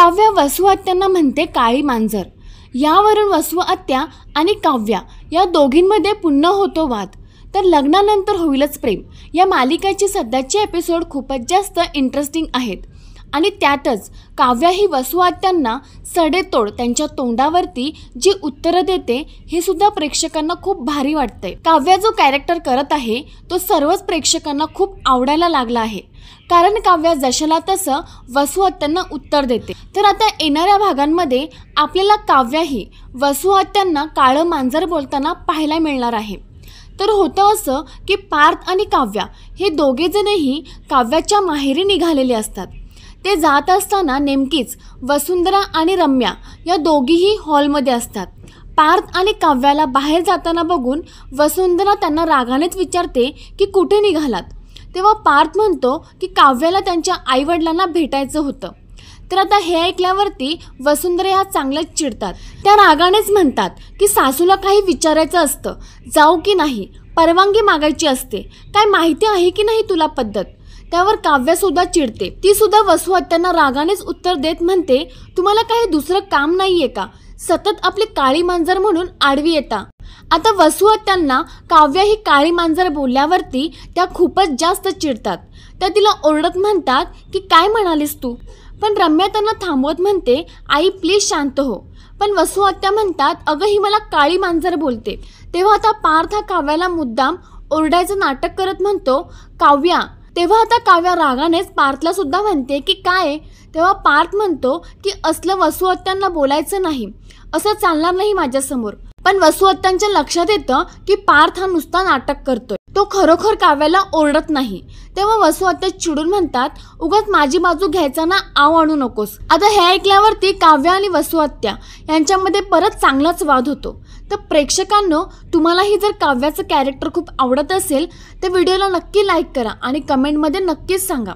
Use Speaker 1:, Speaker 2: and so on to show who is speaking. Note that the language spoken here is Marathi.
Speaker 1: काव्या वसू आत्यांना म्हणते काळी मांजर। यावरून वसू आत्या आणि काव्या या दोघींमध्ये पुन्हा होतो वाद। तर लग्नानंतर होईलच प्रेम या मालिकेची सध्याचे एपिसोड खूपच जास्त इंटरेस्टिंग आहेत आणि त्यातच काव्या ही वसू आत्यांना सडेतोड त्यांच्या तोंडावरती जी उत्तरं देते हे सुद्धा प्रेक्षकांना खूप भारी वाटतंय। काव्या जो कॅरेक्टर करत आहे तो सर्वच प्रेक्षकांना खूप आवडायला लागला आहे, कारण काव्या जशाला तसं वसू आत्यांना उत्तर देते। तर आता येणाऱ्या भागांमध्ये आपल्याला काव्या ही वसू आत्यांना काळं मांजर बोलताना पाहायला मिळणार आहे। तर होतं असं की पार्थ आणि काव्या हे दोघेजणही काव्याच्या माहेरी निघालेले असतात। ते जात असताना नेमकीच वसुंधरा आणि रम्या या दोघीही हॉलमध्ये असतात। पार्थ आणि काव्याला बाहेर जाताना बघून वसुंधरा त्यांना रागानेच विचारते की कुठे निघालात। तेव्हा पार्थ म्हणतो की काव्याला त्यांच्या आईवडिलांना भेटायचं होतं। तर आता हे ऐकल्यावरती वसुंधरा ह्या चांगल्याच चिडतात। त्या रागानेच म्हणतात की सासूला काही विचारायचं असतं, जाऊ की नाही, परवानगी मागायची असते, काय माहिती आहे की नाही तुला पद्धत। त्यावर काव्या सुद्धा चिडते। ती सुद्धा वसू आत्यांना रागानेच उत्तर देत म्हणते, तुम्हाला काही दुसरं काम नाहीये का, सतत आपली काळी मांजर म्हणून आडवी येता। आता वसू आत्यांना काव्या ही काळी मांजर बोलल्यावरती त्या खूपच जास्त चिडतात। त्या तिला ओरडत म्हणतात की काय म्हणालीस तू। पण रम्या त्यांना थांबवत म्हणते, आई प्लीज शांत हो। पण वसू आत्या म्हणतात, अगं ही मला काळी मांजर बोलते। तेव्हा आता पार्थ हा काव्याला मुद्दाम ओरडायचं नाटक करत म्हणतो, काव्या। तेव्हा आता काव्या रागानेच पार्थला सुद्धा म्हणते की काय। तेव्हा पार्थ म्हणतो की असलं वसू आत्यांना बोलायचं नाही, असं चालणार नाही माझ्यासमोर। पण वसू आत्यांच्या लक्षात येतं की पार्थ हा नुसता नाटक करतोय, तो खरोखर काव्याला ओरडत नाही। तेव्हा वसू आत्या चिडून म्हणतात, उगाच माझी बाजू घ्यायचा ना आव आणू नकोस। आता हे ऐकल्यावरती काव्या आणि वसू आत्या यांच्यामध्ये परत चांगलाच वाद होतो। तर प्रेक्षकांनो, तुम्हालाही जर काव्याचं कॅरेक्टर खूप आवडत असेल तर व्हिडिओला नक्की लाईक करा आणि कमेंटमध्ये नक्कीच सांगा।